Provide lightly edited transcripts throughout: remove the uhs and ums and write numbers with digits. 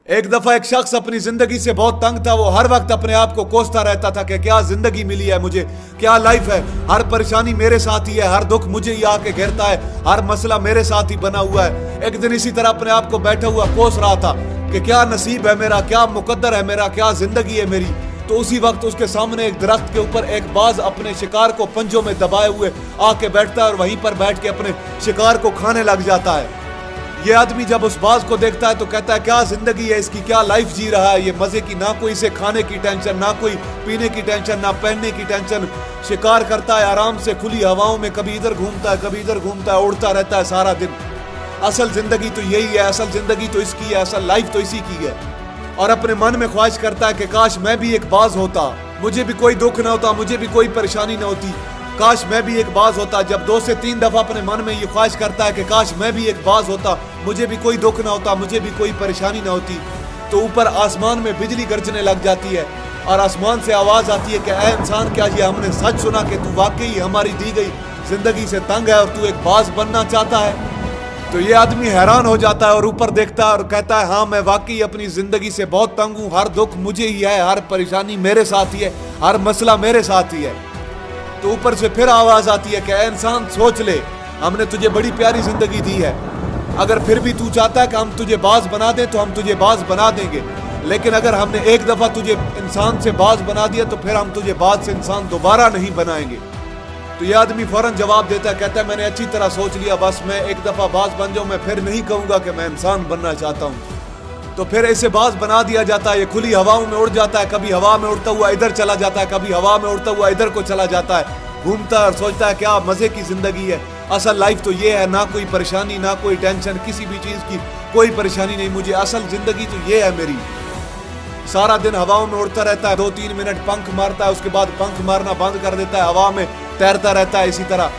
एक दफा एक शख्स अपनी जिंदगी से बहुत तंग था। वो हर वक्त अपने आप को कोसता रहता था कि क्या जिंदगी मिली है मुझे, क्या लाइफ है, हर परेशानी मेरे साथ ही है, हर दुख मुझे ही आके घेरता है, हर मसला मेरे साथ ही बना हुआ है। एक दिन इसी तरह अपने आप को बैठा हुआ कोस रहा था कि क्या नसीब है मेरा, क्या मुकद्दर है मेरा, क्या जिंदगी है मेरी। तो उसी वक्त उसके सामने एक दरख्त के ऊपर एक बाज अपने शिकार को पंजों में दबाए हुए आके बैठता है और वहीं पर बैठ के अपने शिकार को खाने लग जाता है। ये आदमी जब उस बाज को देखता है तो कहता है क्या जिंदगी है इसकी, क्या लाइफ जी रहा है ये मजे की, ना कोई इसे खाने की टेंशन, ना कोई पीने की टेंशन, ना पहनने की टेंशन। शिकार करता है आराम से खुली हवाओं में, कभी इधर घूमता है कभी इधर घूमता है, उड़ता रहता है सारा दिन। असल जिंदगी तो यही है, असल जिंदगी तो इसकी है, असल लाइफ तो इसी की है। और अपने मन में ख्वाहिश करता है कि काश मैं भी एक बाज होता, मुझे भी कोई दुख ना होता, मुझे भी कोई परेशानी ना होती, काश मैं भी एक बाज होता। जब 2 से 3 दफा अपने मन में ये ख्वाहिश करता है कि काश मैं भी एक बाज होता, मुझे भी कोई दुख ना होता, मुझे भी कोई परेशानी ना होती, तो ऊपर आसमान में बिजली गरजने लग जाती है और आसमान से आवाज आती है कि ऐ इंसान, क्या ये हमने सच सुना कि तू वाकई हमारी दी गई जिंदगी से तंग है और तू एक बाज बनना चाहता है। तो ये आदमी हैरान हो जाता है और ऊपर देखता है और कहता है हाँ मैं वाकई अपनी जिंदगी से बहुत तंग हूँ, हर दुख मुझे ही है, हर परेशानी मेरे साथ ही है, हर मसला मेरे साथ ही है। तो ऊपर से फिर आवाज आती है कि ऐ इंसान सोच ले, हमने तुझे बड़ी प्यारी जिंदगी दी है, अगर फिर भी तू चाहता है कि हम तुझे बाज बना दें तो हम तुझे बाज बना देंगे, लेकिन अगर हमने एक दफा तुझे इंसान से बाज बना दिया तो फिर हम तुझे बाज से इंसान दोबारा नहीं बनाएंगे। तो यह आदमी फौरन जवाब देता है, कहता है मैंने अच्छी तरह सोच लिया, बस मैं एक दफा बाज बन जाऊं, मैं फिर नहीं कहूंगा कि मैं इंसान बनना चाहता हूं। तो फिर ऐसे बाज बना दिया जाता है, ये खुली हवाओं में उड़ जाता है, कभी हवा में उड़ता हुआ इधर चला जाता है, कभी हवा में उड़ता हुआ इधर को चला जाता है, घूमता है और सोचता है क्या मजे की जिंदगी है, असल लाइफ तो ये है, ना कोई परेशानी, ना कोई टेंशन, किसी भी चीज की कोई परेशानी नहीं मुझे, असल जिंदगी तो ये है मेरी। सारा दिन हवाओं में उड़ता रहता है, 2-3 मिनट पंख मारता है, उसके बाद पंख मारना बंद कर देता है, हवा में तैरता रहता है। इसी तरह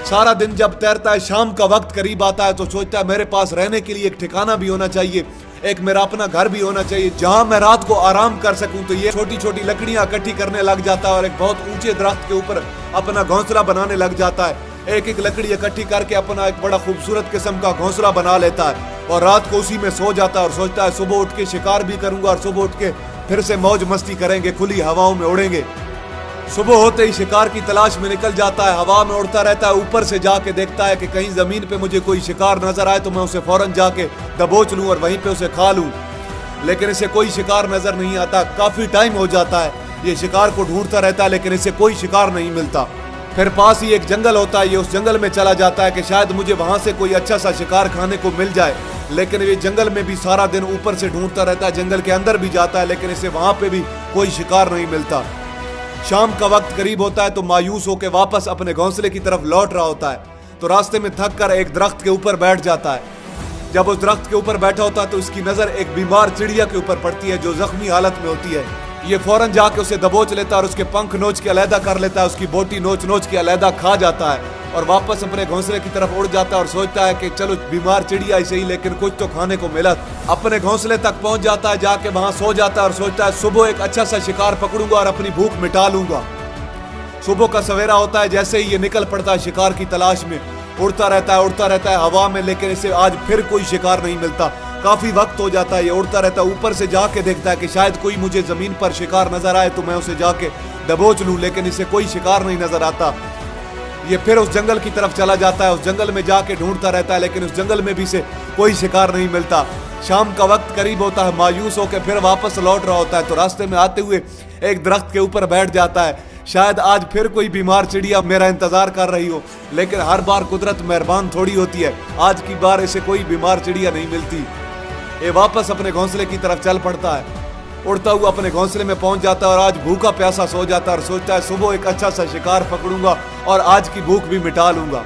सारा दिन जब तैरता है, शाम का वक्त करीब आता है तो सोचता है मेरे पास रहने के लिए एक ठिकाना भी होना चाहिए, एक मेरा अपना घर भी होना चाहिए जहां मैं रात को आराम कर सकूं। तो ये छोटी छोटी लकड़ियां इकट्ठी करने लग जाता है और एक बहुत ऊंचे दरख्त के ऊपर अपना घोंसला बनाने लग जाता है। एक एक लकड़ी इकट्ठी करके अपना एक बड़ा खूबसूरत किस्म का घोंसला बना लेता है और रात को उसी में सो जाता है और सोचता है सुबह उठ के शिकार भी करूंगा और सुबह उठ के फिर से मौज मस्ती करेंगे, खुली हवाओं में उड़ेंगे। सुबह होते ही शिकार की तलाश में निकल जाता है, हवा में उड़ता रहता है, ऊपर से जाके देखता है कि कहीं जमीन पे मुझे कोई शिकार नजर आए तो मैं उसे फौरन जाके दबोच लूं और वहीं पे उसे खा लूं, लेकिन इसे कोई शिकार नजर नहीं आता। काफी टाइम हो जाता है ये शिकार को ढूंढता रहता है लेकिन इसे कोई शिकार नहीं मिलता। फिर पास ही एक जंगल होता है, ये उस जंगल में चला जाता है कि शायद मुझे वहां से कोई अच्छा सा शिकार खाने को मिल जाए, लेकिन ये जंगल में भी सारा दिन ऊपर से ढूंढता रहता है, जंगल के अंदर भी जाता है लेकिन इसे वहां पे भी कोई शिकार नहीं मिलता। शाम का वक्त करीब होता है तो मायूस होकर वापस अपने घोंसले की तरफ लौट रहा होता है तो रास्ते में थक कर एक दरख्त के ऊपर बैठ जाता है। जब उस दरख्त के ऊपर बैठा होता है तो उसकी नजर एक बीमार चिड़िया के ऊपर पड़ती है जो जख्मी हालत में होती है। ये फौरन जाके उसे दबोच लेता है और उसके पंख नोच के अलहदा कर लेता है, उसकी बोटी नोच नोच के अलहदा खा जाता है और वापस अपने घोंसले की तरफ उड़ जाता है और सोचता है कि चलो बीमार चिड़िया ही सही लेकिन कुछ तो खाने को मिला। अपने घोंसले तक पहुंच जाता है, जाके वहां सो जाता है और सोचता है सुबह एक अच्छा सा शिकार पकड़ूंगा और अपनी भूख मिटा लूंगा। सुबह का सवेरा होता है, जैसे ही ये निकल पड़ता है शिकार की तलाश में, उड़ता रहता है हवा में, लेकिन इसे आज फिर कोई शिकार नहीं मिलता। काफी वक्त हो जाता है, ये उड़ता रहता है, ऊपर से जाके देखता है कि शायद कोई मुझे जमीन पर शिकार नजर आए तो मैं उसे जाके दबोच लूं, लेकिन इसे कोई शिकार नहीं नजर आता। ये फिर उस जंगल की तरफ चला जाता है, उस जंगल में जाके ढूंढता रहता है लेकिन उस जंगल में भी से कोई शिकार नहीं मिलता। शाम का वक्त करीब होता है, मायूस होकर फिर वापस लौट रहा होता है तो रास्ते में आते हुए एक दरख्त के ऊपर बैठ जाता है, शायद आज फिर कोई बीमार चिड़िया मेरा इंतजार कर रही हो, लेकिन हर बार कुदरत मेहरबान थोड़ी होती है, आज की बार इसे कोई बीमार चिड़िया नहीं मिलती। ये वापस अपने घोंसले की तरफ चल पड़ता है, उड़ता हुआ अपने घोंसले में पहुंच जाता है और आज भूखा प्यासा सो जाता है और सोचता है सुबह एक अच्छा सा शिकार पकड़ूंगा और आज की भूख भी मिटा लूंगा।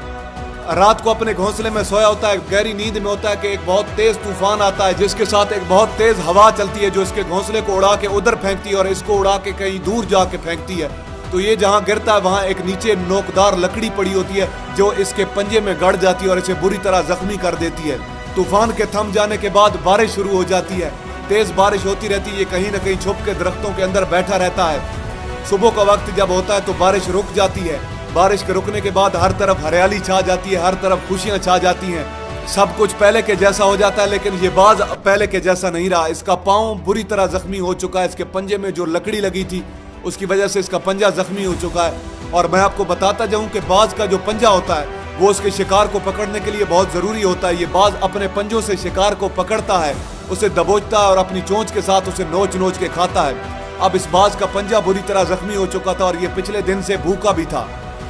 रात को अपने घोंसले में सोया होता है, गहरी नींद में होता है कि एक बहुत तेज तूफान आता है जिसके साथ एक बहुत तेज हवा चलती है जो इसके घोंसले को उड़ा के उधर फेंकती है और इसको उड़ा के कहीं दूर जाके फेंकती है। तो ये जहां गिरता है वहां एक नीचे नोकदार लकड़ी पड़ी होती है जो इसके पंजे में गड़ जाती है और इसे बुरी तरह जख्मी कर देती है। तूफान के थम जाने के बाद बारिश शुरू हो जाती है, तेज बारिश होती रहती है, ये कहीं ना कहीं छुप के दरख्तों के अंदर बैठा रहता है। सुबह का वक्त जब होता है तो बारिश रुक जाती है, बारिश के रुकने के बाद हर तरफ हरियाली छा जाती है, हर तरफ खुशियां छा जाती हैं। सब कुछ पहले के जैसा हो जाता है, लेकिन ये बाज पहले के जैसा नहीं रहा। इसका पाँव बुरी तरह जख्मी हो चुका है। इसके पंजे में जो लकड़ी लगी थी उसकी वजह से इसका पंजा जख्मी हो चुका है। और मैं आपको बताता जाऊं कि बाज का जो पंजा होता है वो उसके शिकार को पकड़ने के लिए बहुत ज़रूरी होता है। ये बाज अपने पंजों से शिकार को पकड़ता है, उसे दबोचता है और अपनी चोंच के साथ उसे नोच नोच के खाता है। अब इस बाज का पंजा बुरी तरह जख्मी हो चुका था और ये पिछले दिन से भूखा भी था।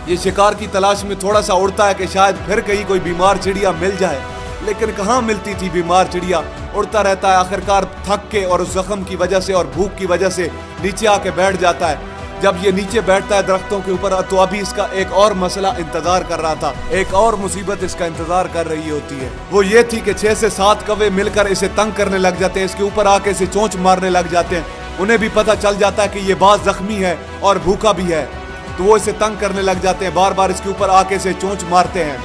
ये शिकार की तलाश में थोड़ा सा उड़ता है कि शायद फिर कहीं कोई बीमार चिड़िया मिल जाए, लेकिन कहाँ मिलती थी बीमार चिड़िया। उड़ता रहता है, आखिरकार थक के और उस जख्म की वजह से और भूख की वजह से नीचे आके बैठ जाता है। जब ये नीचे बैठता है दरख्तों के ऊपर, तो अभी इसका एक और मसला इंतजार कर रहा था, एक और मुसीबत इसका इंतजार कर रही होती है। वो ये थी कि 6 से 7 कौवे मिलकर इसे तंग करने लग जाते हैं, इसके ऊपर आके इसे चोंच मारने लग जाते हैं। उन्हें भी पता चल जाता है कि ये बाज जख्मी है और भूखा भी है, तो वो इसे तंग करने लग जाते हैं, बार बार इसके ऊपर आके इसे चोंच मारते हैं।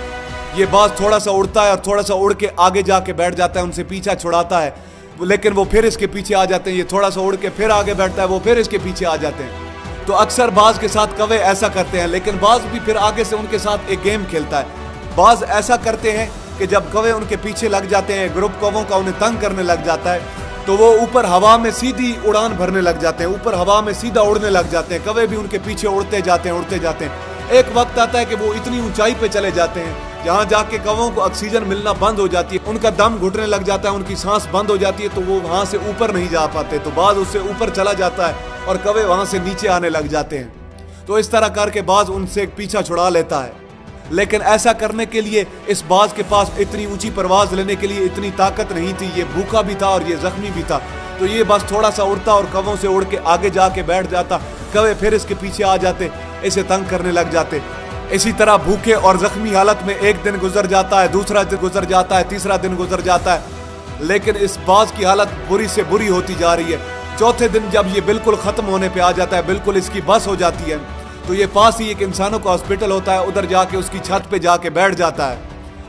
ये बाज थोड़ा सा उड़ता है और थोड़ा सा उड़ के आगे जाके बैठ जाता है, उनसे पीछा छुड़ाता है, लेकिन वो फिर इसके पीछे आ जाते हैं। ये थोड़ा सा उड़ के फिर आगे बैठता है, वो फिर इसके पीछे आ जाते हैं। तो अक्सर बाज के साथ कौवे ऐसा करते हैं, लेकिन बाज भी फिर आगे से उनके साथ एक गेम खेलता है। बाज ऐसा करते हैं कि जब कौवे उनके पीछे लग जाते हैं, ग्रुप कौवों का उन्हें तंग करने लग जाता है, तो वो ऊपर हवा में सीधी उड़ान भरने लग जाते हैं, ऊपर हवा में सीधा उड़ने लग जाते हैं। कौवे भी उनके पीछे उड़ते जाते हैं, उड़ते जाते हैं। एक वक्त आता है कि वो इतनी ऊंचाई पे चले जाते हैं जहाँ जाके कौवों को ऑक्सीजन मिलना बंद हो जाती है, उनका दम घुटने लग जाता है, उनकी सांस बंद हो जाती है, तो वो वहां से ऊपर नहीं जा पाते। तो बाज उससे ऊपर चला जाता है और कौवे वहां से नीचे आने लग जाते हैं। तो इस तरह करके बाज उनसे पीछा छुड़ा लेता है, लेकिन ऐसा करने के लिए इस बाज के पास इतनी ऊंची परवाज लेने के लिए इतनी ताकत नहीं थी। ये भूखा भी था और ये जख्मी भी था, तो ये बस थोड़ा सा उड़ता और कौवों से उड़ के आगे जाके बैठ जाता। कौवे फिर इसके पीछे आ जाते, इसे तंग करने लग जाते। इसी तरह भूखे और जख्मी हालत में एक दिन गुजर जाता है, दूसरा दिन गुजर जाता है, तीसरा दिन गुजर जाता है, लेकिन इस बाज की हालत बुरी से बुरी होती जा रही है। चौथे दिन जब ये बिल्कुल खत्म होने पे आ जाता है, बिल्कुल इसकी बस हो जाती है, तो ये पास ही एक इंसानों का हॉस्पिटल होता है, उधर जाके उसकी छत पे जाके बैठ जाता है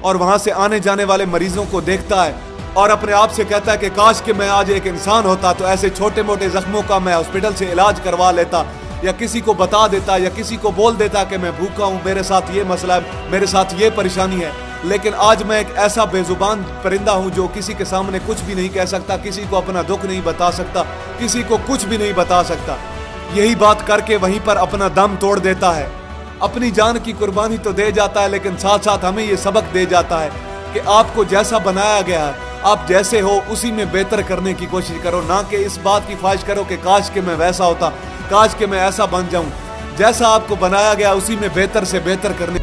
और वहां से आने जाने वाले मरीजों को देखता है और अपने आप से कहता है कि काश कि मैं आज एक इंसान होता तो ऐसे छोटे मोटे जख्मों का मैं हॉस्पिटल से इलाज करवा लेता, या किसी को बता देता, या किसी को बोल देता कि मैं भूखा हूँ, मेरे साथ ये मसला है, मेरे साथ ये परेशानी है। लेकिन आज मैं एक ऐसा बेजुबान परिंदा हूँ जो किसी के सामने कुछ भी नहीं कह सकता, किसी को अपना दुख नहीं बता सकता, किसी को कुछ भी नहीं बता सकता। यही बात करके वहीं पर अपना दम तोड़ देता है, अपनी जान की कुर्बानी तो दे जाता है, लेकिन साथ साथ हमें ये सबक दे जाता है कि आपको जैसा बनाया गया है, आप जैसे हो उसी में बेहतर करने की कोशिश करो, ना कि इस बात की ख्वाहिश करो कि काश कि मैं वैसा होता, काश कि मैं ऐसा बन जाऊं। जैसा आपको बनाया गया उसी में बेहतर से बेहतर करने